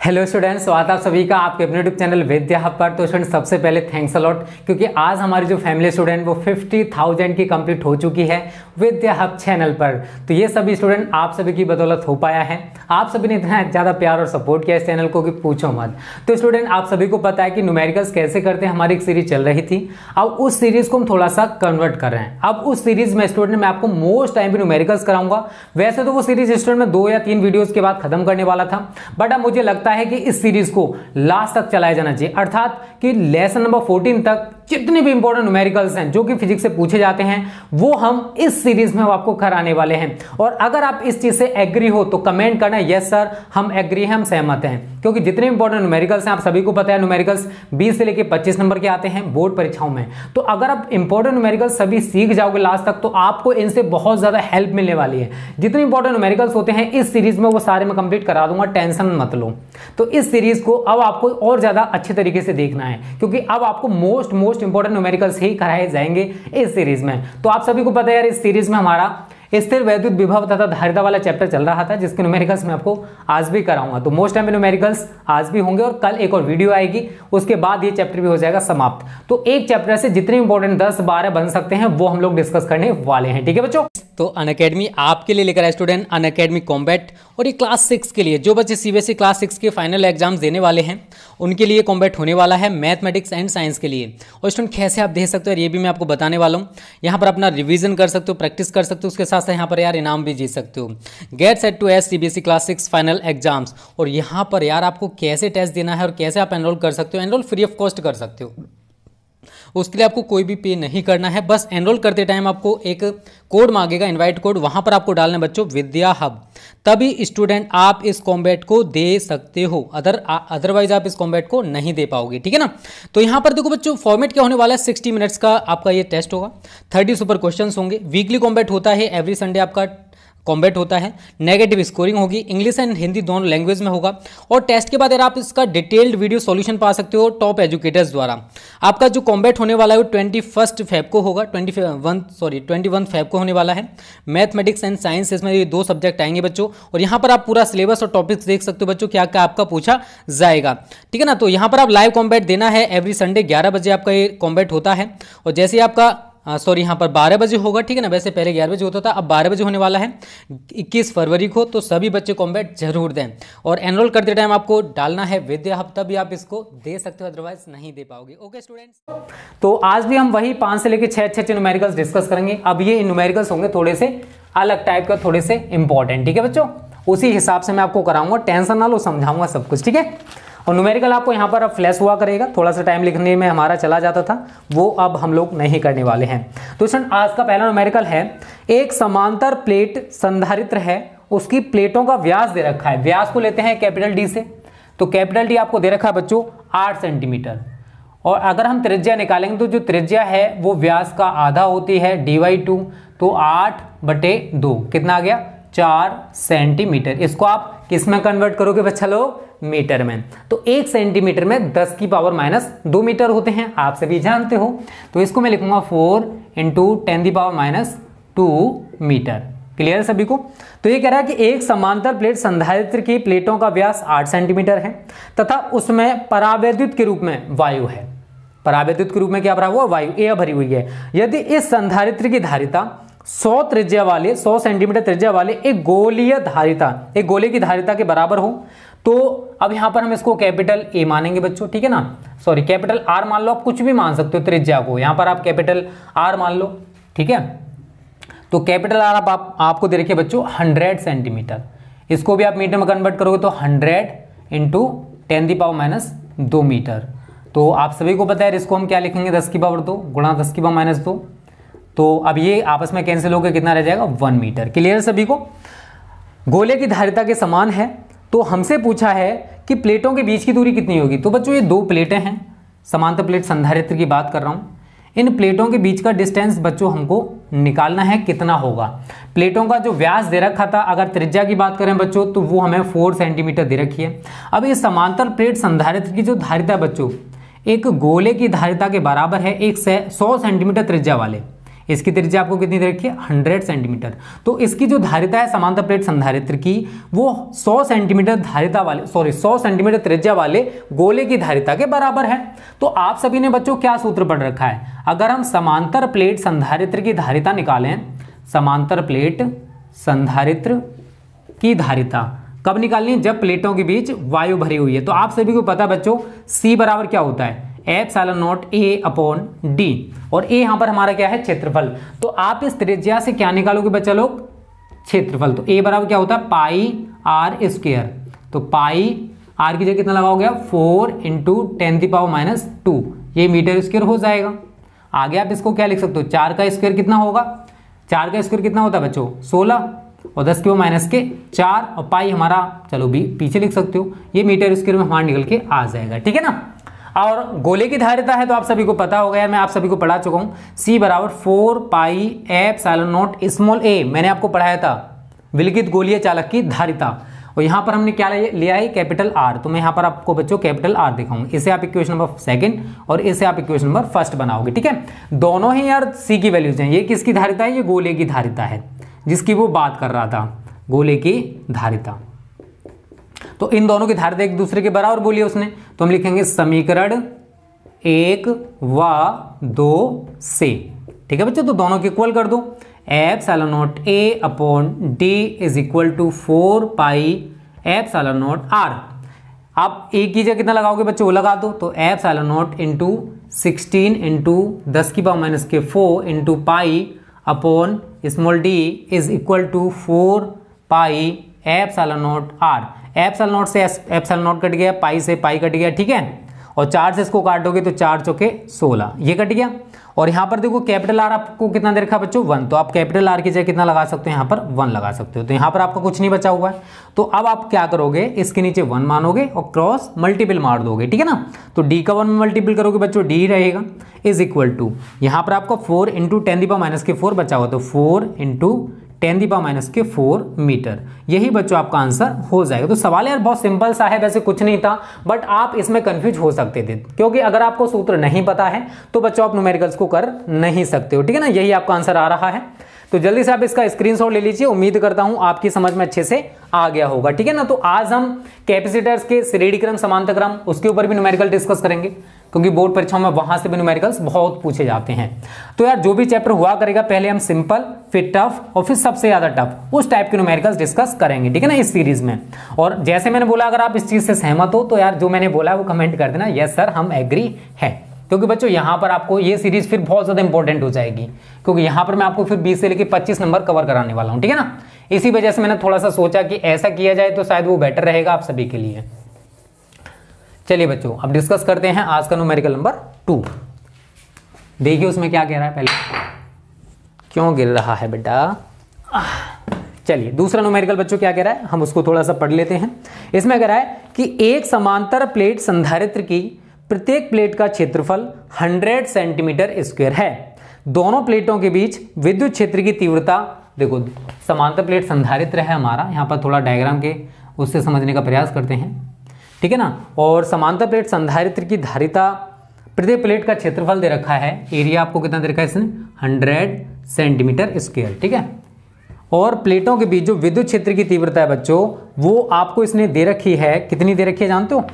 Hello students, स्वागत है आप सभी का आपके अपने यूट्यूब चैनल विद्या हब पर। तो स्टूडेंट्स सबसे पहले थैंक्स अलॉट, क्योंकि आज हमारी जो फैमिली स्टूडेंट वो 50,000 की कंप्लीट हो चुकी है विद्या हब चैनल पर। तो ये सभी स्टूडेंट आप सभी की बदौलत हो पाया है। आप सभी ने इतना ज़्यादा प्यार और सपोर्ट किया इस चैनल को कि पूछो मत। तो स्टूडेंट आप सभी को पता है कि न्यूमेरिकल्स कैसे करते हैं, हमारी एक सीरीज चल रही थी। अब उस सीरीज को हम थोड़ा सा कन्वर्ट कर रहे हैं। अब उस सीरीज में स्टूडेंट मैं आपको मोस्ट टाइम भी न्यूमेरिकल्स कराऊंगा। वैसे तो वो सीरीज स्टूडेंट में 2 या 3 वीडियोस के बाद खत्म करने वाला था, बट अब मुझे लगता है कि इस सीरीज को लास्ट तक चलाया जाना चाहिए, अर्थात कि लेसन नंबर 14 तक जितने भी इंपॉर्टेंट न्यूमेरिकल्स हैं जो कि फिजिक्स से पूछे जाते हैं वो हम इस सीरीज में आपको कराने वाले हैं। और अगर आप इस चीज से एग्री हो तो कमेंट करना यस सर हम एग्री हैं, हम सहमत हैं, क्योंकि जितने इंपॉर्टेंट न्यूमेरिकल्स हैं आप सभी को पता है न्यूमेरिकल्स 20 से लेकर 25 नंबर के आते हैं बोर्ड परीक्षाओं में। तो अगर आप इंपॉर्टेंट न्यूमेरिकल्स सभी सीख जाओगे लास्ट तक तो आपको इनसे बहुत ज्यादा हेल्प मिलने वाली है। जितने इंपॉर्टेंट न्यूमेरिकल्स होते हैं इस सीरीज में वो सारे मैं कंप्लीट करा दूंगा, टेंशन मत लो। तो इस सीरीज को अब आपको और ज्यादा अच्छे तरीके से देखना है, क्योंकि अब आपको मोस्ट इंपॉर्टेंट न्यूमेरिकल्स ही कराए जाएंगे इस सीरीज में। तो आप सभी को पता है यार इस सीरीज में हमारा स्थिर वैद्युत विभव तथा धारिता वाला चैप्टर चल रहा था, जिसके न्यूमेरिकल्स मैं आपको आज भी कराऊंगा। तो मोस्ट टाइम न्यूमेरिकल्स आज भी होंगे और कल एक और वीडियो आएगी, उसके बाद ये चैप्टर भी हो जाएगा समाप्त। तो एक चैप्टर से जितने इंपॉर्टेंट 10-12 बन सकते हैं वो हम लोग डिस्कस करने वाले हैं, ठीक है बच्चों। तो अनअकैडमी आपके लिए लेकर आए स्टूडेंट अनअकैडमी कॉम्बैट, और ये क्लास 6 के लिए जो बच्चे सीबीएसई क्लास 6 के फाइनल एग्जाम्स देने वाले हैं उनके लिए कॉम्बैट होने वाला है, मैथमेटिक्स एंड साइंस के लिए। और स्टूडेंट कैसे आप दे सकते हो ये भी मैं आपको बताने वाला हूँ। यहाँ पर अपना रिवीजन कर सकते हो, प्रैक्टिस कर सकते हो, उसके साथ साथ यहाँ पर यार इनाम भी जीत सकते हो। Get set to ace CBSE class 6 final exams. और यहाँ पर यार आपको कैसे टेस्ट देना है और कैसे आप एनरोल कर सकते हो, एनरोल फ्री ऑफ कॉस्ट कर सकते हो। उसके लिए आपको कोई भी पे नहीं करना है, बस एनरोल करते टाइम आपको एक कोड मांगेगा, इनवाइट कोड, वहां पर आपको डालना है बच्चों विद्या हब, तभी स्टूडेंट आप इस कॉम्बैट को दे सकते हो। अदरवाइज आप इस कॉम्बैट को नहीं दे पाओगे, ठीक है ना। तो यहाँ पर देखो बच्चों फॉर्मेट क्या होने वाला है, 60 मिनट्स का आपका ये टेस्ट होगा, 30 सुपर क्वेश्चंस होंगे। वीकली कॉम्बैट होता है, एवरी संडे आपका कॉम्बैट होता है। नेगेटिव स्कोरिंग होगी, इंग्लिश एंड हिंदी दोनों लैंग्वेज में होगा। और टेस्ट के बाद यार आप इसका डिटेल्ड वीडियो सॉल्यूशन पा सकते हो टॉप एजुकेटर्स द्वारा। आपका जो कॉम्बैट होने वाला है वो 21 फेब को होगा, 21 फेब को होने वाला है। मैथमेटिक्स एंड साइंस, इसमें ये 2 सब्जेक्ट आएंगे बच्चों। और यहाँ पर आप पूरा सिलेबस और टॉपिक्स देख सकते हो बच्चों, क्या क्या आपका पूछा जाएगा, ठीक है ना। तो यहाँ पर आप लाइव कॉम्बैट देना है, एवरी संडे 11 बजे आपका ये कॉम्बैट होता है। और जैसे आपका यहाँ पर 12 बजे होगा, ठीक है ना, वैसे पहले 11 बजे होता था, अब 12 बजे होने वाला है 21 फरवरी को। तो सभी बच्चे कॉम्बैट जरूर दें, और एनरोल करते टाइम आपको डालना है विद्या हब, तभी आप इसको दे सकते हो, अदरवाइज नहीं दे पाओगे। ओके स्टूडेंट्स, तो आज भी हम वही 5 से लेकर 6 अच्छे न्यूमेरिकल्स डिस्कस करेंगे। अब ये न्यूमेरिकल्स होंगे थोड़े से अलग टाइप का, थोड़े से इंपॉर्टेंट, ठीक है बच्चों। उसी हिसाब से मैं आपको कराऊंगा, टेंशन ना लो, समझाऊंगा सब कुछ, ठीक है। और न्यूमेरिकल आपको यहाँ पर अब फ्लैश हुआ करेगा, थोड़ा सा टाइम लिखने में हमारा चला जाता था, वो अब हम लोग नहीं करने वाले हैं। तो स्टूडेंट आज का पहला न्यूमेरिकल है, एक समांतर प्लेट संधारित्र है, उसकी प्लेटों का व्यास दे रखा है। व्यास को लेते हैं कैपिटल डी से, तो कैपिटल डी आपको दे रखा है बच्चों 8 सेंटीमीटर। और अगर हम त्रिज्या निकालेंगे तो जो त्रिज्या है वो व्यास का आधा होती है, d/2, तो 8/2 कितना आ गया 4 सेंटीमीटर। इसको आप किस में कन्वर्ट करोगे बच्चा लोग, मीटर में। तो 1 सेंटीमीटर में 10⁻² मीटर होते हैं, आप सभी जानते हो। तो इसको मैं लिखूंगा 4 × 10⁻² मीटर। क्लियर सभी को। तो ये कह रहा है कि एक समांतर प्लेट संधारित्र की प्लेटों का व्यास 8 सेंटीमीटर है तथा उसमें परावैद्युत के रूप में वायु है। परावैद्युत के रूप में क्या भरा हुआ, वायु ए भरी हुई है। यदि इस संधारित्र की धारिता 100 सेंटीमीटर त्रिज्या वाले एक गोलीय धारिता, एक गोले की धारिता के बराबर हो, तो अब यहां पर हम इसको कैपिटल ए मानेंगे बच्चों, ठीक है ना, सॉरी कैपिटल आर मान लो, आप कुछ भी मान सकते हो त्रिज्या को, यहां पर आप कैपिटल आर मान लो, ठीक है। तो कैपिटल आर आपको दे रखिए बच्चों 100 सेंटीमीटर। इसको भी आप मीटर में कन्वर्ट करोगे तो 100 × 10⁻² मीटर। तो आप सभी को पता है इसको हम क्या लिखेंगे 10⁻² गुणा 10⁻²। तो अब ये आपस में कैंसिल होकर कितना रह जाएगा 1 मीटर। क्लियर सभी को। गोले की धारिता के समान है, तो हमसे पूछा है कि प्लेटों के बीच की दूरी कितनी होगी। तो बच्चों ये 2 प्लेटें हैं, समांतर प्लेट संधारित्र की बात कर रहा हूं। इन प्लेटों के बीच का डिस्टेंस बच्चों हमको निकालना है कितना होगा। प्लेटों का जो व्यास दे रखा था, अगर त्रिज्या की बात करें बच्चों तो वो हमें 4 सेंटीमीटर दे रखी है। अब इस समांतर प्लेट संधारित्र की जो धारिता बच्चों एक गोले की धारिता के बराबर है, एक 100 सेंटीमीटर त्रिज्या वाले, इसकी त्रिज्या आपको कितनी दे रखी है 100 सेंटीमीटर। तो इसकी जो धारिता है समांतर प्लेट संधारित्र की वो 100 सेंटीमीटर धारिता वाले 100 सेंटीमीटर त्रिज्या वाले गोले की धारिता के बराबर है। तो आप सभी ने बच्चों क्या सूत्र पढ़ रखा है, अगर हम समांतर प्लेट संधारित्र की धारिता निकालें, समांतर प्लेट संधारित्र की धारिता कब निकालनी है, जब प्लेटों के बीच वायु भरी हुई है। तो आप सभी को पता बच्चों C बराबर क्या होता है epsilon naught A upon D, और A यहाँ पर हमारा क्या है क्षेत्रफल। तो आप इस त्रिज्या से क्या निकालोगे बच्चा लोग क्षेत्रफल। तो A बराबर क्या होता है पाई R स्क्वायर। तो पाई R की जगह कितना लगाओगे आप 4 × 10⁻², ये मीटर स्क्वायर हो जाएगा। आगे आप इसको क्या लिख सकते हो 4 का स्क्वायर कितना होगा, 4 का स्क्वायर कितना होता है बच्चों 16 और 10⁻⁴ और पाई हमारा चलो भी पीछे लिख सकते हो, ये मीटर स्क्वायर में हमारा निकल के आ जाएगा, ठीक है ना। और गोले की धारिता है तो आप सभी को पता होगा यार, मैं आप सभी को पढ़ा चुका हूँ C बराबर 4 pi epsilon not small a, मैंने आपको पढ़ाया था विलगित गोलीय चालक की धारिता, और यहाँ पर हमने क्या लिया है कैपिटल R। तो मैं यहाँ पर आपको बच्चों कैपिटल R दिखाऊंगा, इसे आप इक्वेशन नंबर 2 और इसे आप इक्वेशन नंबर 1 बनाओगे, ठीक है। दोनों ही यार C की वैल्यूज हैं। ये किसकी धारिता है, ये गोले की धारिता है जिसकी वो बात कर रहा था, गोले की धारिता। तो इन दोनों की धारिता एक दूसरे के बराबर बोली है उसने, तो हम लिखेंगे समीकरण 1 व 2 से, ठीक है बच्चों। तो दोनों के इक्वल कर दो, epsilon naught A upon D is equal to 4 pi epsilon naught R। आप A की जगह कितना लगाओगे बच्चों वो लगा दो, तो epsilon naught into 16 into 10⁻⁴ into pi upon small d is equal to 4 pi epsilon naught R। Epsilon naught से एप्सिलॉन नॉट कट गया, पाई से पाई कट गया, ठीक है। और 4 से इसको काटोगे तो 4 चौके 16, ये कट गया। और यहाँ पर देखो कैपिटल R आपको कितना दे रखा बच्चों 1, तो आप कैपिटल R की जगह कितना लगा सकते हो यहाँ पर 1 लगा सकते हो। तो यहाँ पर आपका कुछ नहीं बचा हुआ है, तो अब आप क्या करोगे इसके नीचे 1 मानोगे और क्रॉस मल्टीपल मार दोगे, ठीक है ना। तो D का 1 में मल्टीपल करोगे बच्चों D रहेगा इज इक्वल टू, यहाँ पर आपका 4 × 10⁻⁴ बचा हुआ, तो 4 × 10⁻⁴ मीटर, यही बच्चों आपका आंसर हो जाएगा। तो सवाल यार बहुत सिंपल सा है, वैसे कुछ नहीं था, बट आप इसमें कंफ्यूज हो सकते थे क्योंकि अगर आपको सूत्र नहीं पता है तो बच्चों आप न्यूमेरिकल्स को कर नहीं सकते हो, ठीक है ना। यही आपका आंसर आ रहा है, तो जल्दी से आप इसका स्क्रीनशॉट ले लीजिए। उम्मीद करता हूं आपकी समझ में अच्छे से आ गया होगा, ठीक है ना। तो आज हम कैपेसिटर्स के श्रेणी क्रम समांतर क्रम उसके ऊपर भी न्यूमेरिकल डिस्कस करेंगे, क्योंकि बोर्ड परीक्षाओं में वहां से भी न्यूमेरिकल्स बहुत पूछे जाते हैं। तो यार जो भी चैप्टर हुआ करेगा पहले हम सिंपल, फिर टफ और फिर सबसे ज्यादा टफ उस टाइप के न्यूमेरिकल्स डिस्कस करेंगे, ठीक है ना, इस सीरीज में। और जैसे मैंने बोला अगर आप इस चीज से सहमत हो तो यार जो मैंने बोला वो कमेंट कर देना यस सर हम एग्री है, क्योंकि बच्चों यहाँ पर आपको ये सीरीज फिर बहुत ज्यादा इंपॉर्टेंट हो जाएगी, क्योंकि यहाँ पर मैं आपको फिर 20 से लेकर 25 नंबर कवर कराने वाला हूँ, ठीक है ना। इसी वजह से मैंने थोड़ा सा सोचा कि ऐसा किया जाए तो शायद वो बेटर रहेगा आप सभी के लिए। चलिए बच्चों अब डिस्कस करते हैं आज का न्यूमेरिकल नंबर 2। देखिए उसमें क्या कह रहा है, पहले क्यों गिर रहा है बेटा। चलिए दूसरा न्यूमेरिकल बच्चों क्या कह रहा है हम उसको थोड़ा सा पढ़ लेते हैं। इसमें कह रहा है कि एक समांतर प्लेट संधारित्र की प्रत्येक प्लेट का क्षेत्रफल 100 सेंटीमीटर स्क्वायर है। दोनों प्लेटों के बीच विद्युत क्षेत्र की तीव्रता, देखो समांतर प्लेट संधारित्र है हमारा, यहाँ पर थोड़ा डायग्राम के उससे समझने का प्रयास करते हैं, ठीक है ना। और समांतर प्लेट संधारित्र की धारिता, प्रत्येक प्लेट का क्षेत्रफल दे रखा है, एरिया आपको कितना दे रखा है इसने 100 सेंटीमीटर स्क्वायर, ठीक है। और प्लेटों के बीच जो विद्युत क्षेत्र की तीव्रता है बच्चों वो आपको इसने दे रखी है, कितनी दे रखी है जानते हो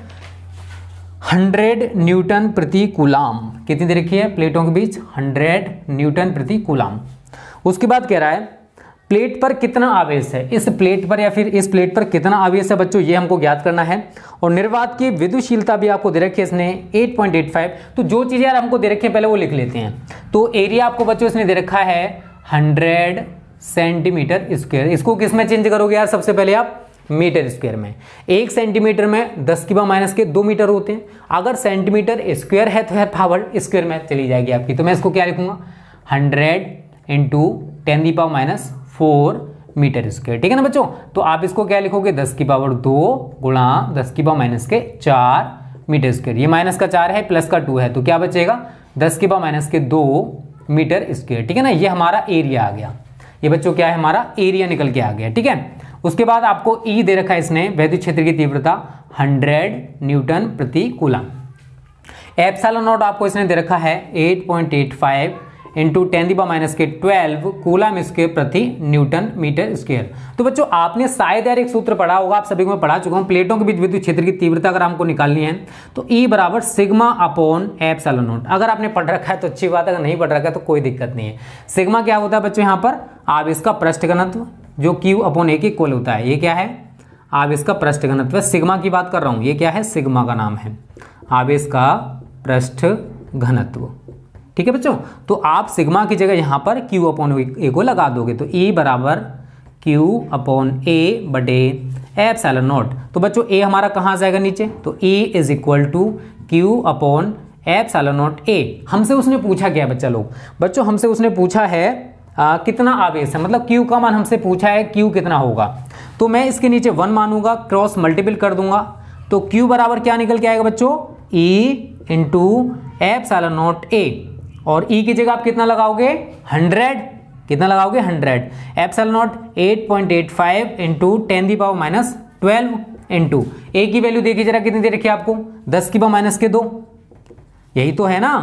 100 न्यूटन प्रति कूलाम। कितनी दे रखी है प्लेटों के बीच 100 न्यूटन प्रति कूलाम। उसके बाद कह रहा है प्लेट पर कितना आवेश है, इस प्लेट पर या फिर इस प्लेट पर कितना आवेश है बच्चों ये हमको ज्ञात करना है। और निर्वात की विद्युतशीलता भी आपको दे रखी है इसने 8.85। तो जो चीजें यार हमको दे रखी है पहले वो लिख लेते हैं। तो एरिया आपको बच्चों इसने दे रखा है 100 सेंटीमीटर स्क्वायर। इसको किस में चेंज करोगे यार सबसे पहले आप मीटर स्क्वायर में। 1 सेंटीमीटर में 10⁻⁻2 मीटर होते हैं। अगर सेंटीमीटर स्क्वायर है तो यार पावर स्क्वायर में चली जाएगी आपकी। तो मैं इसको क्या लिखूंगा 100 × 10⁻⁴ मीटर स्क्वायर, ठीक है ना बच्चों। तो आप इसको क्या लिखोगे 10⁻2 × 10⁻⁴ मीटर स्क्वायर। ये माइनस का 4 है प्लस का 2 है तो क्या बचेगा 10⁻2 मीटर स्क्वायर, ठीक है ना। ये हमारा एरिया आ गया, ये बच्चों क्या है हमारा एरिया निकल के आ गया, ठीक है। उसके बाद आपको ई दे रखा है इसने विद्युत क्षेत्र की तीव्रता 100 न्यूटन प्रति कूलम। एप्सिलॉन नॉट आपको इसने दे रखा है 8.85 इंटू 10⁻⁻12 कूलम स्क्वायर प्रति न्यूटन मीटर स्क्वायर। तो बच्चों आपने शायद यार एक सूत्र पढ़ा होगा, आप सभी को मैं पढ़ा चुका हूं, प्लेटों के बीच विद्युत क्षेत्र की तीव्रता अगर हमको निकालनी है तो E बराबर सिग्मा अपॉन एप्सिलॉन नॉट। अगर आपने पढ़ रखा है तो अच्छी बात है, अगर नहीं पढ़ रखा है तो कोई दिक्कत नहीं है। सिग्मा क्या होता है बच्चों, यहाँ पर आप इसका पृष्ठ घनत्व जो Q अपॉन A के इक्वल होता है। ये क्या है, आप इसका पृष्ठ घनत्व, सिग्मा की बात कर रहा हूं, ये क्या है, सिग्मा का नाम है, आप इसका पृष्ठ घनत्व। ठीक है बच्चों, तो आप सिग्मा की जगह यहां पर Q अपॉन A को लगा दोगे तो E बराबर Q अपॉन A बटे एप्सिलॉन नॉट। तो बच्चों A हमारा कहां जाएगा नीचे, तो E is equal to Q upon epsilon naught A। हमसे उसने पूछा क्या बच्चा लोग, बच्चों हमसे उसने पूछा है कितना आवेश है, मतलब Q का मान हमसे पूछा है Q कितना होगा। तो मैं इसके नीचे 1 मानूंगा, क्रॉस मल्टीपल कर दूंगा, तो Q बराबर क्या निकल के आएगा बच्चों, E into epsilon naught A, और E की जगह आप कितना लगाओगे, 100, कितना लगाओगे 100, epsilon not 8.85 into 10⁻⁻12 into A की वैल्यू देखिए जरा कितनी दे रखी है आपको, 10⁻⁻2, यही तो है ना।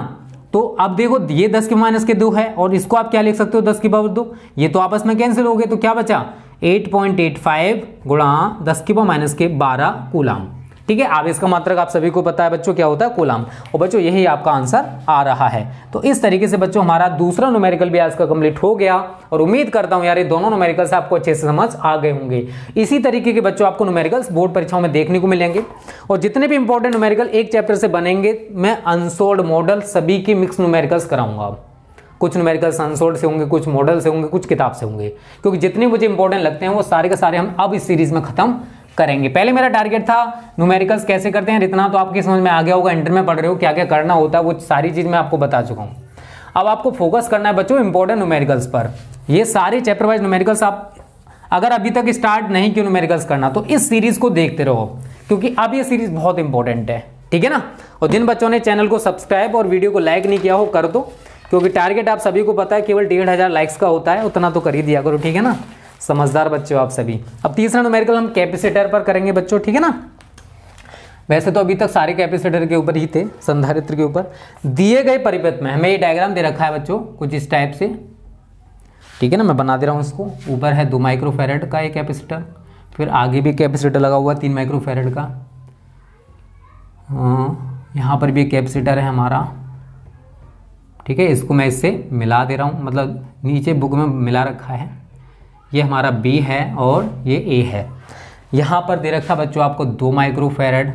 तो अब देखो ये 10⁻2 है और इसको आप क्या लिख सकते हो 10⁻2, ये तो आपस में कैंसिल हो गए, तो क्या बचा 8.85 गुणा 10⁻12 कूलम। ठीक है, आवेश का मात्रक आप सभी को पता है बच्चों क्या होता है, कूलम। और बच्चों यही आपका आंसर आ रहा है। तो इस तरीके से बच्चों हमारा दूसरा न्यूमेरिकल भी आज का कंप्लीट हो गया और उम्मीद करता हूं यार ये दोनों न्यूमेरिकल्स आपको अच्छे से समझ आ गए होंगे। इसी तरीके के बच्चों आपको न्यूमेरिकल्स बोर्ड परीक्षाओं में देखने को मिलेंगे और जितने भी इंपॉर्टेंट न्यूमेरिकल एक चैप्टर से बनेंगे मैं अनसोल्ड मॉडल सभी की मिक्स न्यूमेरिकल्स कराऊंगा। कुछ न्यूमेरिकल्स अनसोल्ड से होंगे, कुछ मॉडल से होंगे, कुछ किताब से होंगे, क्योंकि जितने मुझे इंपॉर्टेंट लगते हैं वो सारे के सारे हम अब इस सीरीज में खत्म करेंगे। पहले मेरा टारगेट था न्यूमेरिकल्स कैसे करते हैं, इतना तो आपकी समझ में आ गया होगा, इंटर में पढ़ रहे हो क्या क्या करना होता है वो सारी चीज मैं आपको बता चुका हूं। अब आपको फोकस करना है बच्चों इंपॉर्टेंट न्यूमेरिकल्स पर। ये सारे चैप्टर वाइज न्यूमेरिकल्स आप अगर अभी तक स्टार्ट नहीं किया न्यूमेरिकल्स करना तो इस सीरीज को देखते रहो, क्योंकि अब ये सीरीज बहुत इंपॉर्टेंट है। ठीक है ना, और जिन बच्चों ने चैनल को सब्सक्राइब और वीडियो को लाइक नहीं किया हो कर दो, क्योंकि टारगेट आप सभी को पता है केवल 1500 लाइक्स का होता है, उतना तो कर ही दिया करो। ठीक है ना, समझदार बच्चों आप सभी। अब तीसरा न्यूमेरिकल हम कैपेसिटर पर करेंगे बच्चों। ठीक है ना, वैसे तो अभी तक सारे कैपेसिटर के ऊपर ही थे, संधारित्र के ऊपर। दिए गए परिपथ में हमें ये डायग्राम दे रखा है बच्चों कुछ इस टाइप से। ठीक है ना, मैं बना दे रहा हूँ इसको। ऊपर है 2 माइक्रोफैरड का एक कैपेसिटर, फिर आगे भी कैपेसिटर लगा हुआ 3 माइक्रोफैरड का, यहाँ पर भी एक कैपेसिटर है हमारा। ठीक है, इसको मैं इससे मिला दे रहा हूँ, मतलब नीचे बुक में मिला रखा है। ये हमारा B है और ये A है। यहाँ पर दे रखा बच्चों आपको 2 माइक्रोफैरड,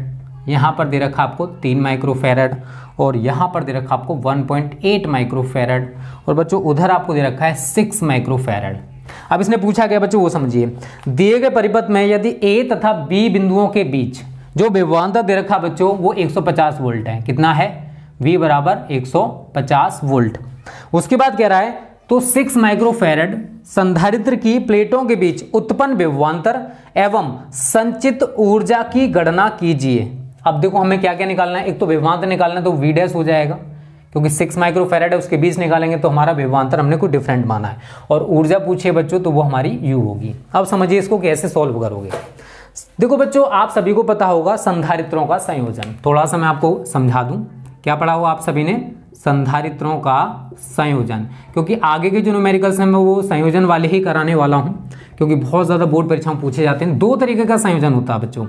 यहाँ पर दे रखा आपको 3 माइक्रोफैरड और यहाँ पर दे रखा आपको 1.8 माइक्रोफैरड और बच्चों उधर आपको दे रखा है 6 माइक्रोफैरड। अब इसने पूछा क्या बच्चों वो समझिए। दिए गए परिपथ में यदि A तथा B बिंदुओं के बीच जो विभवांतर दे रखा बच्चों वो 150 वोल्ट है। कितना है, V बराबर 150 वोल्ट। उसके बाद कह रहा है तो 6 माइक्रोफैरड संधारित्र की प्लेटों के बीच उत्पन्न विभवांतर एवं संचित ऊर्जा की गणना कीजिए। अब देखो हमें क्या क्या निकालना है, एक तो विभवांतर निकालना है तो V डैश हो जाएगा, क्योंकि 6 माइक्रोफैरड है उसके बीच निकालेंगे तो हमारा विभवांतर हमने कुछ डिफरेंट माना है, और ऊर्जा पूछिए बच्चों तो वो हमारी U होगी। अब समझिए इसको कैसे सॉल्व करोगे। देखो बच्चों आप सभी को पता होगा संधारित्रों का संयोजन, थोड़ा सा मैं आपको समझा दूं। क्या पढ़ा हुआ आप सभी ने, संधारित्रों का संयोजन, क्योंकि आगे के जो न्यूमेरिकल्स हैं मैं वो संयोजन वाले ही कराने वाला हूं, क्योंकि बहुत ज्यादा बोर्ड परीक्षा में पूछे जाते हैं। 2 तरीके का संयोजन होता है बच्चों,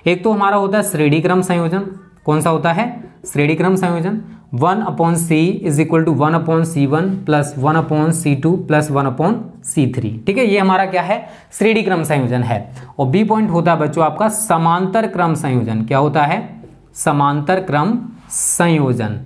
एक तो हमारा होता है श्रेणी क्रम संयोजन। कौन सा होता है, श्रेणी क्रम संयोजन। 1/c is equal to 1/c1 plus 1/c2 plus 1/c3। ठीक है, ये हमारा क्या है, श्रेणी क्रम संयोजन है। और बी पॉइंट होता है बच्चों आपका समांतर क्रम संयोजन। क्या होता है, समांतर क्रम संयोजन।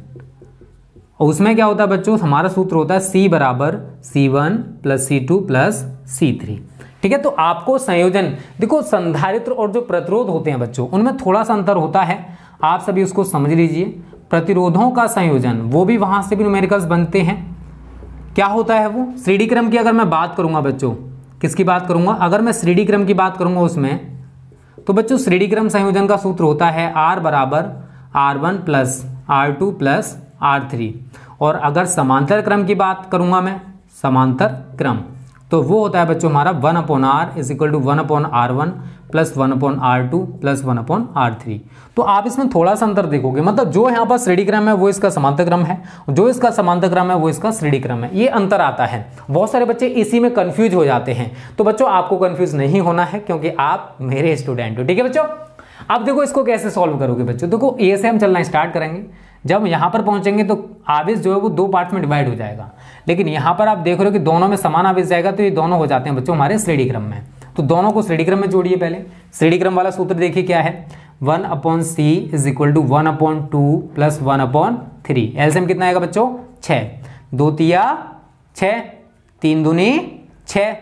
और उसमें क्या होता है बच्चों, हमारा सूत्र होता है C बराबर C1 plus C2 plus C3। ठीक है, तो आपको संयोजन देखो, संधारित्र और जो प्रतिरोध होते हैं बच्चों उनमें थोड़ा सा अंतर होता है, आप सभी उसको समझ लीजिए। प्रतिरोधों का संयोजन वो भी वहां से भी न्यूमेरिकल्स बनते हैं। क्या होता है वो, श्रेणी क्रम की अगर मैं बात करूंगा बच्चों, किसकी बात करूंगा, अगर मैं श्रेणी क्रम की बात करूंगा उसमें तो बच्चों श्रेणी क्रम संयोजन का सूत्र होता है R बराबर R1 plus R2 plus R3। और अगर समांतर क्रम की बात करूंगा मैं, समांतर क्रम, तो वो होता है बच्चों हमारा 1/R is equal to 1/R1 plus 1/R2 plus 1/R3। तो आप इसमें थोड़ा सा अंतर देखोगे, मतलब जो यहाँ पर श्रेणी क्रम है वो इसका समांतर क्रम है, जो इसका समांतर क्रम है वो इसका श्रेणी क्रम है, ये अंतर आता है। बहुत सारे बच्चे इसी में कंफ्यूज हो जाते हैं। तो बच्चों आपको कंफ्यूज नहीं होना है, क्योंकि आप मेरे स्टूडेंट हो, ठीक है बच्चों। अब देखो इसको कैसे सॉल्व करोगे बच्चों। देखो ए से हम चलना स्टार्ट करेंगे, जब यहाँ पर पहुंचेंगे तो आवेश जो है वो दो पार्ट्स में डिवाइड हो जाएगा, लेकिन यहाँ पर आप देख रहे हो कि दोनों में समान आवेश जाएगा, तो ये दोनों हो जाते हैं बच्चों हमारे श्रेणी क्रम में। तो दोनों को श्रेणी क्रम में जोड़िए। पहले श्रेणी क्रम वाला सूत्र देखिए क्या है, 1/c is equal to 1/2 plus 1/3। LCM कितना आएगा बच्चों, 6, 2 तिया 6, 3 दूनी 6।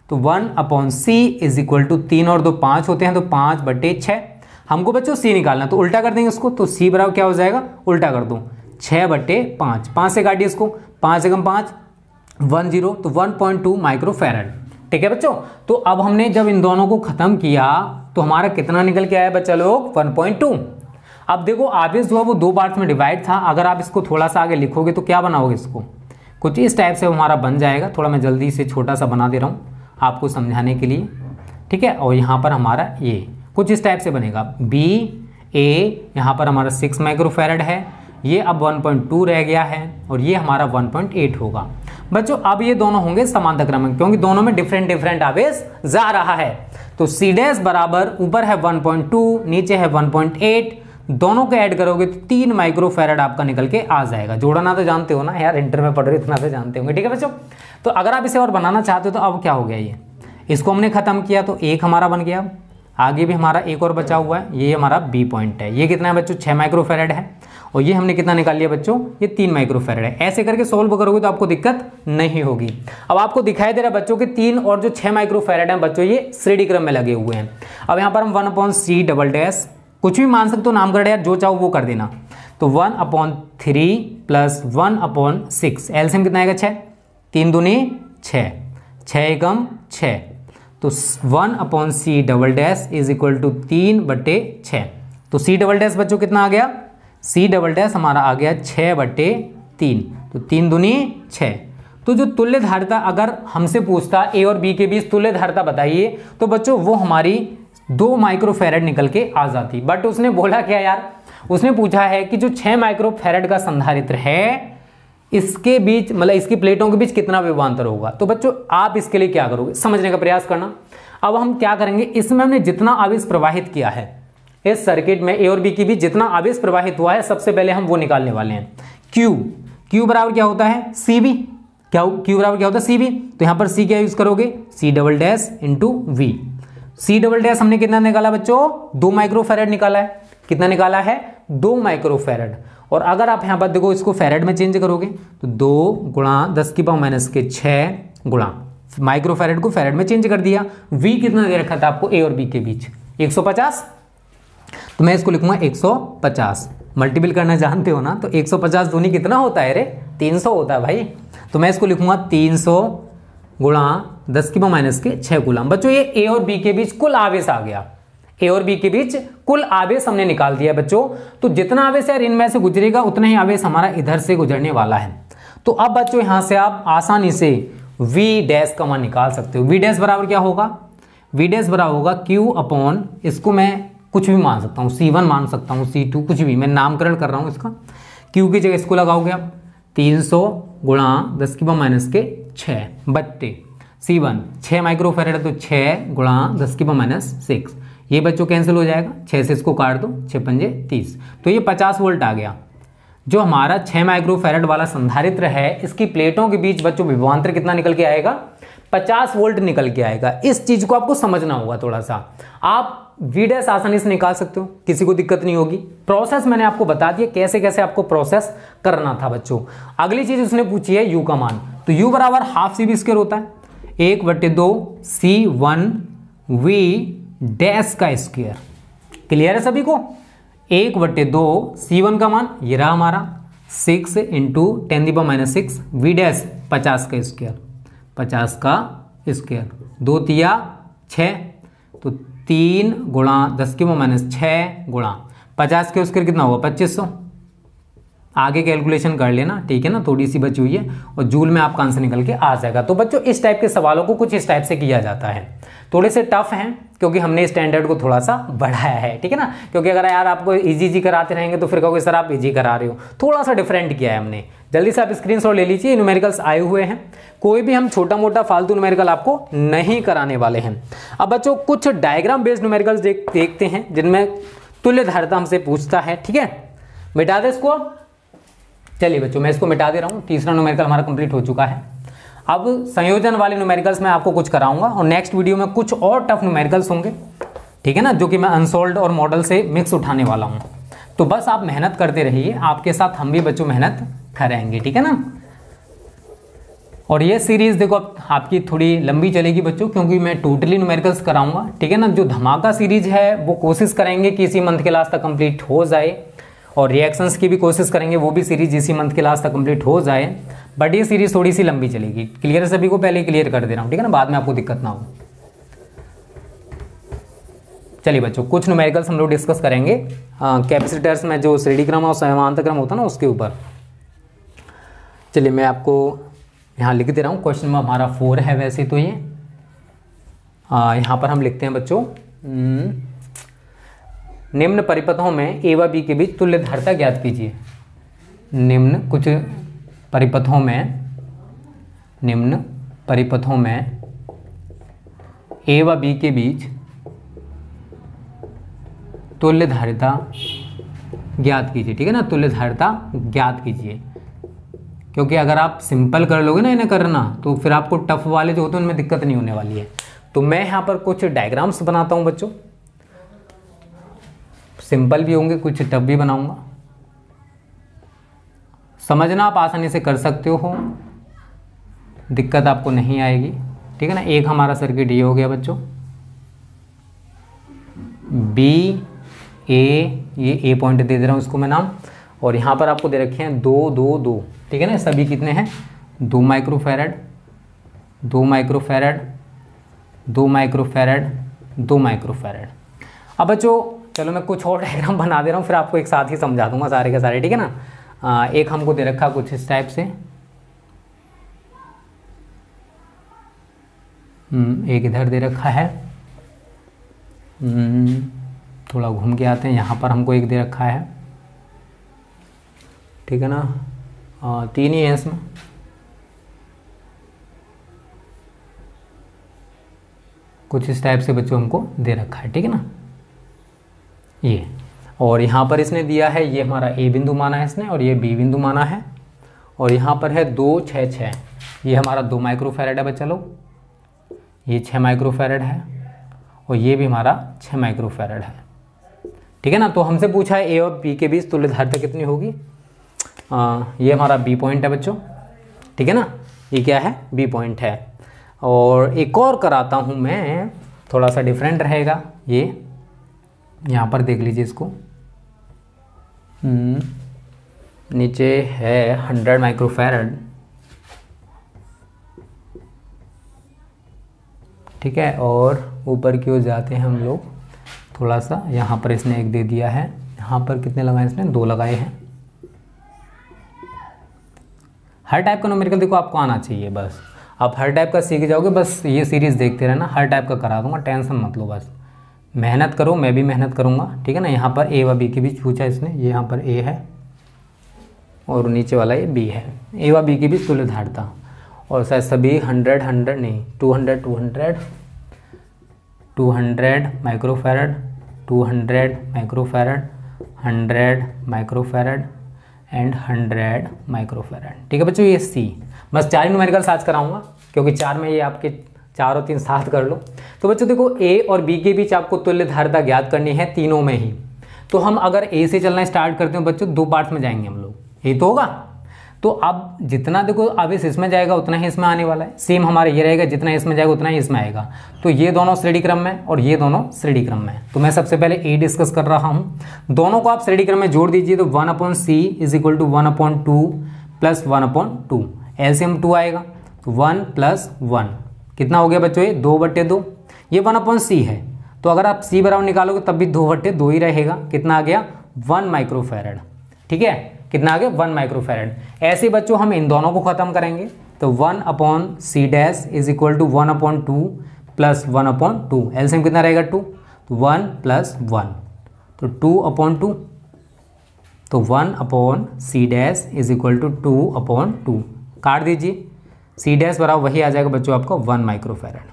तो 1/c इज इक्वल टू 3 और 2 5 होते हैं, तो 5/6। हमको बच्चों c निकालना, तो उल्टा कर देंगे उसको। तो c बराबर क्या हो जाएगा, उल्टा कर दो, 6/5। 5 से काटिए इसको, 5 एकम 5 10, तो 1.2 माइक्रोफैरड, ठीक है बच्चों। तो अब हमने जब इन दोनों को खत्म किया तो हमारा कितना निकल के आया बच्चा लोग, 1.2। अब देखो आवेश जो है वो दो पार्ट्स में डिवाइड था, अगर आप इसको थोड़ा सा आगे लिखोगे तो क्या बनाओगे, इसको कुछ इस टाइप से हमारा बन जाएगा। थोड़ा मैं जल्दी से छोटा सा बना दे रहा हूँ आपको समझाने के लिए, ठीक है। और यहाँ पर हमारा ये कुछ इस टाइप से बनेगा, बी ए, यहाँ पर हमारा 6 माइक्रोफैरड है, ये अब 1.2 रह गया है, और ये हमारा 1.8 होगा बच्चों। अब ये दोनों होंगे समांतर क्रम में, क्योंकि दोनों में डिफरेंट आवेश जा रहा है। तो सी डैश बराबर ऊपर है 1.2, नीचे है 1.8, दोनों को ऐड करोगे तो 3 माइक्रोफैरड आपका निकल के आ जाएगा। जोड़ना तो जानते हो ना यार, इंटर में पढ़ रहे इतना तो जानते होंगे, ठीक है बच्चों। तो अगर आप इसे और बनाना चाहते हो तो अब क्या हो गया, ये इसको हमने खत्म किया तो एक हमारा बन गया, आगे भी हमारा एक और बचा हुआ है, ये हमारा बी पॉइंट है। ये कितना है बच्चों, 6 माइक्रोफैरड है, और ये हमने कितना निकाल लिया बच्चों, ये 3 माइक्रोफैरड है। ऐसे करके सोल्व करोगे तो आपको दिक्कत नहीं होगी। अब आपको दिखाई दे रहा है बच्चों के 3 और जो 6 माइक्रोफैरड हैं बच्चों, ये श्रेणी क्रम में लगे हुए हैं। अब यहाँ पर हम 1/c डबल डैश कुछ भी मान सकते हो, नामकरण यार जो चाहो वो कर देना। तो 1/3 प्लस 1/6, एलसीएम कितना आएगा, 6, 3 दूनी 6, 6 एकम 6, तो 1/c double dash is equal to 3/6। तो c डबल डैश बच्चों कितना आ गया, c डबल डैश हमारा आ गया 6/3, तो 3 दूनी 6। तो जो तुल्य धारिता अगर हमसे पूछता a और b के बीच तुल्य धारिता बताइए, तो बच्चों वो हमारी 2 माइक्रोफैरड निकल के आ जाती। बट उसने बोला क्या यार, उसने पूछा है कि जो 6 माइक्रोफैरड का संधारित्र है इसके बीच, मतलब इसकी प्लेटों के बीच कितना विभवांतर होगा। तो बच्चों आप इसके लिए क्या करोगे, समझने का प्रयास करना। अब हम क्या करेंगे, इसमें हमने जितना आवेश प्रवाहित किया है इस सर्किट में ए और बी के बीच जितना आवेश प्रवाहित हुआ है, सबसे पहले हम वो निकालने वाले हैं। Q बराबर क्या होता है, CV। Q बराबर क्या होता है, CV। तो यहाँ पर C क्या यूज करोगे, C double dash into V। C double dash हमने कितना निकाला बच्चों, 2 माइक्रोफैरड निकाला है। कितना निकाला है, 2 माइक्रोफैरड। और अगर आप यहाँ पर देखो इसको फैरड में चेंज करोगे तो 2 × 10⁻⁶ गुणा माइक्रोफैरड को फैरड में चेंज कर दिया। V कितना दे रखा था आपको ए और बी के बीच, 150। तो मैं इसको लिखूंगा 150, मल्टीपल करना जानते हो ना। तो 150 दूनी कितना होता है रे, 300 होता है भाई। तो मैं इसको लिखूंगा 300 × 10⁻⁶ कूलम। बच्चों ये ए और बी के बीच कुल आवेश आ गया, ए और बी के बीच कुल आवेश हमने निकाल दिया बच्चों। तो जितना आवेश यार इनमें से गुजरेगा उतना ही आवेश हमारा इधर से गुजरने वाला है। तो अब बच्चों यहां से आप आसानी से V डैश का मान निकाल सकते हो। V डैश बराबर क्या होगा, V डैश बराबर होगा Q/, इसको मैं कुछ भी मान सकता हूँ, C1 मान सकता हूँ, C2 कुछ भी, मैं नामकरण कर रहा हूँ इसका। Q की जगह इसको लगाओगे आप 300 × 10⁻⁶ बट्टे C1 6 माइक्रोफैरड, तो 6 × 10⁻⁶। ये बच्चों कैंसिल हो जाएगा, 6 से इसको काट दो, 6 पंजे 30। तो ये 50 वोल्ट आ गया। जो हमारा 6 माइक्रोफैरड वाला संधारित्र है इसकी प्लेटों के बीच बच्चों विभवांतर कितना निकल के आएगा, 50 वोल्ट निकल के आएगा। इस चीज को आपको समझना होगा थोड़ा सा। आप V डैश आसानी से निकाल सकते हो, किसी को दिक्कत नहीं होगी। प्रोसेस मैंने आपको बता दिया कैसे कैसे आपको प्रोसेस करना था बच्चों। अगली चीज उसने पूछी है U का मान। तो U बराबर ½ CV² होता है, 1/2 C1 V डैश का स्क्वायर। क्लियर है सभी को, 1/2 C1 का मान ये रहा हमारा 6 × 10⁻⁶ V डैश 50 का स्क्वायर, 50 का स्क्वायर, 2 तिया 6, तो 3 × 10⁻⁶ गुणा 50 के स्क्वायर कितना होगा 2500। आगे कैलकुलेशन कर लेना, ठीक है ना, थोड़ी सी बची हुई है, और जूल में आपका आंसर निकल के आ जाएगा। तो बच्चों इस टाइप के सवालों को कुछ इस टाइप से किया जाता है। थोड़े से टफ हैं क्योंकि हमने स्टैंडर्ड को थोड़ा सा बढ़ाया है, ठीक है ना, क्योंकि अगर यार आपको इजी कराते रहेंगे तो फिर कहोगे सर आप इजी करा रहे हो, थोड़ा सा डिफरेंट किया है हमने। जल्दी से आप स्क्रीनशॉट ले लीजिए, न्यूमेरिकल्स आए हुए हैं, कोई भी हम छोटा मोटा फालतू न्यूमेरिकल आपको नहीं कराने वाले हैं। अब बच्चों कुछ डायग्राम बेस्ड न्यूमेरिकल्स देखते हैं जिनमें तुल्यधारिता हमसे पूछता है, ठीक है। मिटा दे इसको, चलिए बच्चों मैं इसको मिटा दे रहा हूँ। तीसरा न्यूमेरिकल हमारा कंप्लीट हो चुका है। अब संयोजन वाले न्यूमेरिकल्स में आपको कुछ कराऊंगा और नेक्स्ट वीडियो में कुछ और टफ न्यूमेरिकल्स होंगे, ठीक है ना, जो कि मैं अनसोल्व्ड और मॉडल से मिक्स उठाने वाला हूँ। तो बस आप मेहनत करते रहिए, आपके साथ हम भी बच्चों मेहनत करेंगे, ठीक है ना। और ये सीरीज देखो आपकी थोड़ी लंबी चलेगी बच्चों, क्योंकि मैं टोटली न्यूमेरिकल्स कराऊंगा, ठीक है ना। जो धमाका सीरीज है वो कोशिश करेंगे कि इसी मंथ के लास्ट तक कंप्लीट हो जाए, और रिएक्शंस की भी कोशिश करेंगे, वो भी सीरीज इसी मंथ के लास्ट तक कंप्लीट हो जाए। बट ये सीरीज थोड़ी सी लंबी चलेगी। क्लियर सभी को, पहले क्लियर कर दे रहा हूँ, ठीक है ना, बाद में आपको दिक्कत ना हो। चलिए बच्चों कुछ न्यूमेरिकल्स हम लोग डिस्कस करेंगे कैपेसिटर्स में जो श्रेणी क्रम और समांतर क्रम होता है ना उसके ऊपर। चलिए मैं आपको यहाँ लिख दे रहा हूँ, क्वेश्चन नंबर हमारा 4 है वैसे तो ये। यहाँ पर हम लिखते हैं बच्चों, निम्न परिपथों में ए व बी के बीच तुल्यधारिता ज्ञात कीजिए। निम्न परिपथों में ए व बी के बीच तुल्यधारिता ज्ञात कीजिए, ठीक है ना, तुल्यधारिता ज्ञात कीजिए। क्योंकि अगर आप सिंपल कर लोगे ना इन्हें करना, तो फिर आपको टफ वाले जो होते हैं उनमें दिक्कत नहीं होने वाली है। तो मैं यहाँ पर कुछ डायग्राम्स बनाता हूँ बच्चों, सिंपल भी होंगे, कुछ टफ भी बनाऊंगा। समझना आप आसानी से कर सकते हो, दिक्कत आपको नहीं आएगी, ठीक है ना। एक हमारा सर्किट ये हो गया बच्चों, बी ए, ये ए पॉइंट दे दे रहा हूँ इसको मैं नाम, और यहाँ पर आपको दे रखे हैं 2 2 2, ठीक है ना। सभी कितने हैं, 2 माइक्रोफैरड 2 माइक्रोफैरड 2 माइक्रोफैरड 2 माइक्रोफैरड। अब बच्चों चलो मैं कुछ और डायग्राम बना दे रहा हूँ, फिर आपको एक साथ ही समझा दूंगा सारे के सारे, ठीक है ना। एक हमको दे रखा कुछ इस टाइप से, एक इधर दे रखा है, थोड़ा घूम के आते हैं, यहाँ पर हमको एक दे रखा है, ठीक है ना। 3 ही है इसमें, कुछ इस टाइप से बच्चों हमको दे रखा है, ठीक है ना ये। और यहाँ पर इसने दिया है, ये हमारा ए बिंदु माना है इसने, और ये बी बिंदु माना है, और यहाँ पर है 2 6 6, ये हमारा 2 माइक्रोफैरड है बच्चा लोग, ये 6 माइक्रोफैरड है, और ये भी हमारा 6 माइक्रोफैरड है, ठीक है ना। तो हमसे पूछा है ए और बी के बीच तुल्यधारिता कितनी होगी। ये हमारा बी पॉइंट है बच्चों, ठीक है ना, ये क्या है, बी पॉइंट है। और एक और कराता हूँ मैं, थोड़ा सा डिफरेंट रहेगा ये, यहाँ पर देख लीजिए इसको, नीचे है 100 माइक्रोफैरड, ठीक है, और ऊपर की ओर जाते हैं हम लोग थोड़ा सा, यहाँ पर इसने एक दे दिया है, यहाँ पर कितने लगाए इसने, 2 लगाए हैं। हर टाइप का न्यूमेरिकल देखो आपको आना चाहिए, बस आप हर टाइप का सीख जाओगे, बस ये सीरीज़ देखते रहना, हर टाइप का करा दूंगा, टेंशन मत लो, बस मेहनत करो, मैं भी मेहनत करूंगा, ठीक है ना। यहाँ पर ए व बी के बीच पूछा इसने, ये यहाँ पर ए है और नीचे वाला ये बी है, ए व बी के बीच तुल्यधारिता, और शायद सभी 100 100 नहीं 200 200 200 microfarad 200 microfarad 100 microfarad and 100 microfarad, ठीक है बच्चों। ये सी, बस 4 न्यूमेरिकल्स आज कराऊंगा, क्योंकि 4 में ये आपके 4 और 3 साथ कर लो। तो बच्चों देखो ए और बी के बीच आपको तुल्यधारिता ज्ञात करनी है तीनों में ही। तो हम अगर ए से चलना स्टार्ट करते हैं बच्चों, 2 पार्ट्स में जाएंगे हम लोग, ये तो होगा। तो अब जितना देखो अब इसमें जाएगा उतना ही इसमें आने वाला है, सेम हमारा ये रहेगा, जितना इसमें जाएगा उतना ही इसमें आएगा। तो ये दोनों श्रेणी क्रम में और ये दोनों श्रेणी क्रम में। तो मैं सबसे पहले ए डिस्कस कर रहा हूँ, दोनों को आप श्रेणी क्रम में जोड़ दीजिए, तो 1/c is equal to 1/2 plus 1/2, LCM 2 आएगा, तो 1 + 1 कितना हो गया बच्चों, ये 2/2, ये 1/c है। तो अगर आप c बराबर निकालोगे तब भी 2/2 ही रहेगा, कितना आ गया 1 माइक्रोफैरड, ठीक है। कितना आ गया 1 माइक्रोफैरड। ऐसे बच्चों हम इन दोनों को खत्म करेंगे तो 1/c dash is equal to 1/2 plus 1/2। LCM कितना रहेगा 2, तो 1 + 1 तो 2/2, तो 1/c dash is equal to 2/2। काट दीजिए, c डैश बराबर वही आ जाएगा बच्चों आपका 1 माइक्रोफैरड।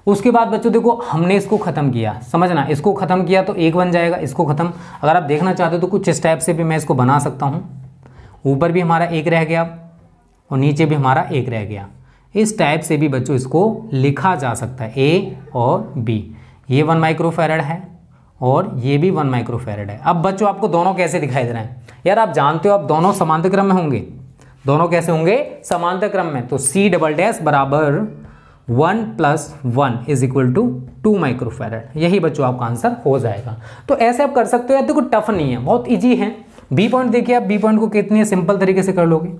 उसके बाद बच्चों देखो हमने इसको खत्म किया, समझना, इसको खत्म किया तो 1 बन जाएगा, इसको खत्म अगर आप देखना चाहते हो तो कुछ इस टाइप से भी मैं इसको बना सकता हूँ। ऊपर भी हमारा 1 रह गया और नीचे भी हमारा 1 रह गया। इस टाइप से भी बच्चों इसको लिखा जा सकता है, a और b। ये 1 माइक्रोफैरड है और ये भी 1 माइक्रोफैरड है। अब बच्चों आपको दोनों कैसे दिखाई दे रहे हैं यार, आप जानते हो अब दोनों समांतर क्रम में होंगे। दोनों कैसे होंगे? समांतर क्रम में। तो c डबल डैश बराबर 1 + 1 इज इक्वल टू 2 माइक्रोफैरड। यही बच्चों आपका आंसर हो जाएगा। तो ऐसे आप कर सकते हो यार, देखो टफ नहीं है, बहुत इजी है। बी पॉइंट देखिए आप, बी पॉइंट को कितने सिंपल तरीके से कर लोगे।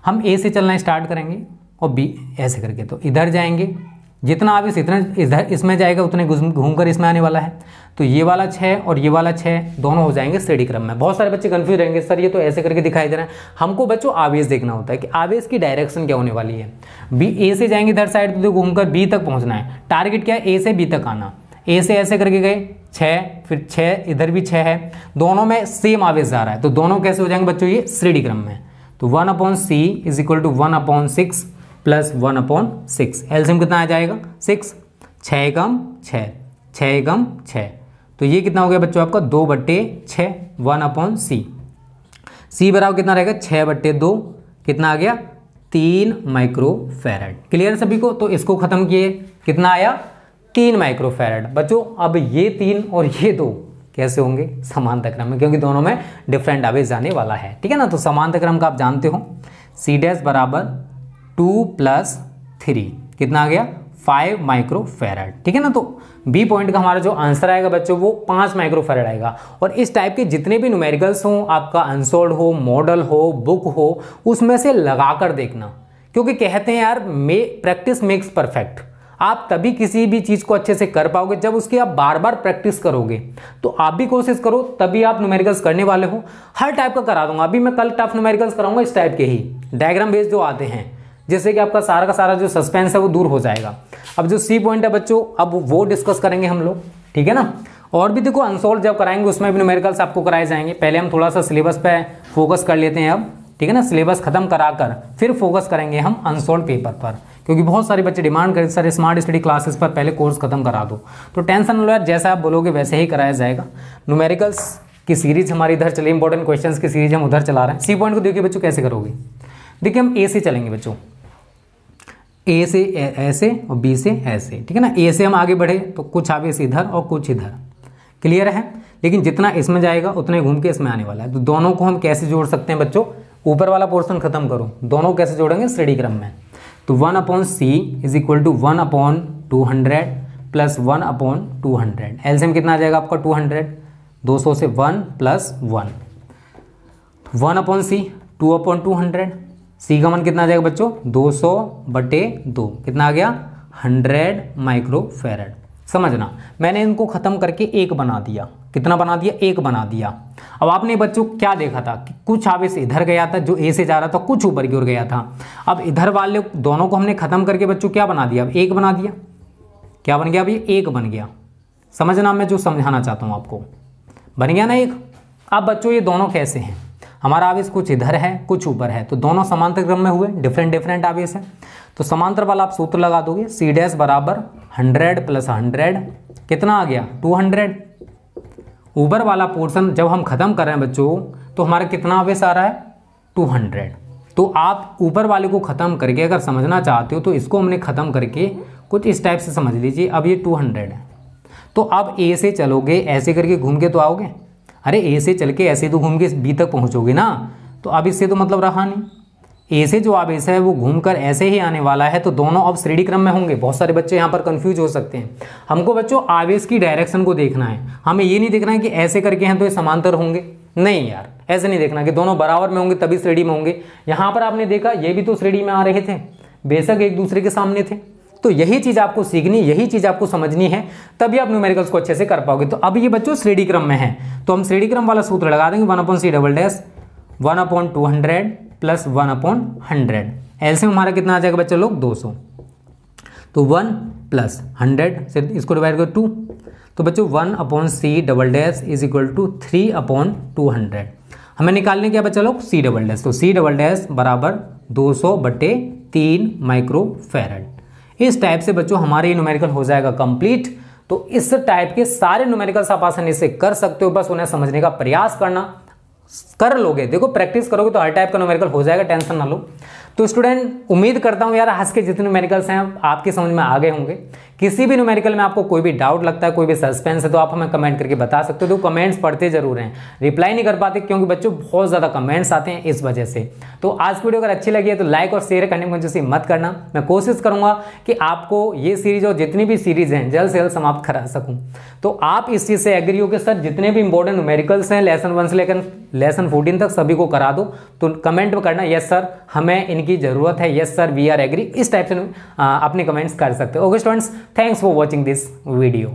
हम ए से चलना स्टार्ट करेंगे और बी ऐसे करके, तो इधर जाएंगे, जितना आवेश इतना इधर इसमें जाएगा उतने घूमकर इसमें आने वाला है। तो ये वाला 6 और ये वाला 6 दोनों हो जाएंगे श्रेणी क्रम में। बहुत सारे बच्चे कंफ्यूज रहेंगे, सर ये तो ऐसे करके दिखाई दे रहा है। हमको बच्चों आवेश देखना होता है कि आवेश की डायरेक्शन क्या होने वाली है। बी ए से जाएंगे इधर साइड तो घूमकर बी तक पहुंचना है। टारगेट क्या है? ए से बी तक आना। ए से ऐसे करके गए 6, फिर 6 इधर भी 6 है, दोनों में सेम आवेश जा रहा है। तो दोनों कैसे हो जाएंगे बच्चों? ये श्रेणी क्रम में। तो 1/c is equal to 1/6 plus 1/6। LCM कितना आ जाएगा 6, 6 एकम 6, 6 एकम 6। तो ये कितना हो गया बच्चों आपका 2/6 1/c। c बराबर कितना रहेगा 6/2, कितना आ गया 3 माइक्रोफैरड। क्लियर सभी को? तो इसको खत्म किए, कितना आया 3 माइक्रोफैरड। बच्चों अब ये 3 और ये 2 कैसे होंगे? समांतर क्रम में, क्योंकि दोनों में डिफरेंट आवेश जाने वाला है, ठीक है ना। तो समांतर क्रम का आप जानते हो, c डैश बराबर 2 + 3 कितना आ गया 5 माइक्रोफैरड, ठीक है ना। तो बी पॉइंट का हमारा जो आंसर आएगा बच्चों वो 5 माइक्रोफैरड आएगा। और इस टाइप के जितने भी न्यूमेरिकल्स हो, आपका अनसोल्ड हो, मॉडल हो, बुक हो, उसमें से लगाकर देखना, क्योंकि कहते हैं यार प्रैक्टिस मेक्स परफेक्ट। आप तभी किसी भी चीज को अच्छे से कर पाओगे जब उसकी आप बार बार प्रैक्टिस करोगे। तो आप भी कोशिश करो, तभी आप न्यूमेरिकल्स करने वाले हो। हर टाइप का करा दूंगा, अभी मैं कल टफ न्यूमेरिकल्स कराऊंगा इस टाइप के ही, डायग्राम बेस्ड जो आते हैं, जिससे कि आपका सारा का सारा जो सस्पेंस है वो दूर हो जाएगा। अब जो सी पॉइंट है बच्चों, अब वो डिस्कस करेंगे हम लोग, ठीक है ना। और भी देखो अनसोल्ड जब कराएंगे उसमें भी न्यूमेरिकल्स आपको कराए जाएंगे। पहले हम थोड़ा सा सिलेबस पे फोकस कर लेते हैं अब, ठीक है ना। सिलेबस खत्म कराकर फिर फोकस करेंगे हम अनसोल्ड पेपर पर, क्योंकि बहुत सारे बच्चे डिमांड करते सर स्मार्ट स्टडी क्लासेस पर पहले कोर्स खत्म करा दो। तो टेंशन लो यार, जैसा आप बोलोगे वैसे ही कराया जाएगा। न्यूमेरिकल्स की सीरीज हमारी इधर चली, इंपॉर्टेंट क्वेश्चंस की सीरीज हम उधर चला रहे हैं। सी पॉइंट को देखिए बच्चों कैसे करोगे। देखिए हम ए से चलेंगे बच्चों, ए से ऐसे और बी से ऐसे, ठीक है ना। ए से हम आगे बढ़े तो कुछ आवेश इधर और कुछ इधर, क्लियर है। लेकिन जितना इसमें जाएगा उतने घूम के इसमें आने वाला है। तो दोनों को हम कैसे जोड़ सकते हैं बच्चों? ऊपर वाला पोर्शन खत्म करो, दोनों कैसे जोड़ेंगे? श्रेणी क्रम में। तो 1/c is equal to 1/200 plus 1/200। LCM कितना आ जाएगा आपका 200, 200 से 1 + 1। 1/c 2/200, c का मान कितना आ जाएगा बच्चों 200/2, कितना आ गया 100 माइक्रोफैरड। समझना, मैंने इनको खत्म करके 1 बना दिया। कितना बना दिया? 1 बना दिया। अब आपने बच्चों क्या देखा था कि कुछ आवेश इधर गया था जो ए से जा रहा था, कुछ ऊपर की ओर गया था। अब इधर वाले दोनों को हमने खत्म करके बच्चों क्या बना दिया? अब 1 बना दिया। क्या बन गया? अब ये 1 बन गया। समझना, मैं जो समझाना चाहता हूँ आपको, बन गया ना 1। अब बच्चों ये दोनों कैसे हैं? हमारा आवेश कुछ इधर है कुछ ऊपर है, तो दोनों समांतर क्रम में हुए, डिफरेंट आवेश है। तो समांतर वाला आप सूत्र लगा दोगे, c डैश बराबर 100 + 100 कितना आ गया 200। ऊपर वाला पोर्शन जब हम खत्म कर रहे हैं बच्चों तो हमारा कितना आवेश आ रहा है 200। तो आप ऊपर वाले को खत्म करके अगर समझना चाहते हो तो इसको हमने खत्म करके कुछ इस टाइप से समझ लीजिए। अब ये 200 है, तो अब ए से चलोगे ऐसे करके घूम के तो आओगे। अरे ए से चल के ऐसे तो घूम के बी तक पहुंचोगे ना, तो अब इससे तो मतलब रहा नहीं। ए से जो आवेश है वो घूमकर ऐसे ही आने वाला है, तो दोनों अब श्रेणी क्रम में होंगे। बहुत सारे बच्चे यहाँ पर कंफ्यूज हो सकते हैं। हमको बच्चों आवेश की डायरेक्शन को देखना है, हमें ये नहीं देखना है कि ऐसे करके हैं तो ये समांतर होंगे। नहीं यार, ऐसे नहीं देखना कि दोनों बराबर में होंगे तभी श्रेणी में होंगे। यहाँ पर आपने देखा ये भी तो श्रेणी में आ रहे थे, बेशक एक दूसरे के सामने थे। तो यही चीज आपको सीखनी, यही चीज आपको समझनी है, तभी आप न्यूमेरिकल्स को अच्छे से कर पाओगे। तो अब ये बच्चों श्रेणी क्रम में है, तो हम श्रेणी क्रम वाला सूत्र लगा देंगे 1/c double dash 1/200 plus 1/100। LCM हमारा कितना आ जाएगा बच्चे लोग 200। तो 1 प्लस 100 से इसको डिवाइड करो 2, तो बच्चों 1/c double dash is equal to 3/200। हमें निकालने क्या बच्चा लोग c डबल डैश, तो c डबल डैश बराबर 200/3 माइक्रोफैरड। इस टाइप से बच्चों हमारे ये न्यूमेरिकल हो जाएगा कंप्लीट। तो इस टाइप के सारे न्यूमेरिकल्स आप आसानी से कर सकते हो, बस उन्हें समझने का प्रयास करना, कर लोगे, देखो प्रैक्टिस करोगे तो हर टाइप का न्यूमेरिकल हो जाएगा, टेंशन ना लो। तो स्टूडेंट उम्मीद करता हूं यार आज के जितने न्यूमेरिकल्स हैं आपकी समझ में आ गए होंगे। किसी भी न्यूमेरिकल में आपको कोई भी डाउट लगता है, कोई भी सस्पेंस है, तो आप हमें कमेंट करके बता सकते हो। तो कमेंट्स पढ़ते जरूर हैं, रिप्लाई नहीं कर पाते क्योंकि बच्चों बहुत ज़्यादा कमेंट्स आते हैं इस वजह से। तो आज की वीडियो अगर अच्छी लगी है तो लाइक और शेयर करने में कंजूसी मत करना। मैं कोशिश करूंगा कि आपको ये सीरीज और जितनी भी सीरीज हैं जल्द से जल्द समाप्त करा सकूं। तो आप इस चीज़ से एग्री हो कि सर जितने भी इंपॉर्टेंट न्यूमेरिकल्स हैं लेसन 1 से लेकर लेसन 14 तक सभी को करा दो, तो कमेंट में करना यस सर हमें इनकी जरूरत है, yes sir we are agree, इस टाइप से अपने कमेंट्स कर सकते हो। Okay students, thanks for watching this video.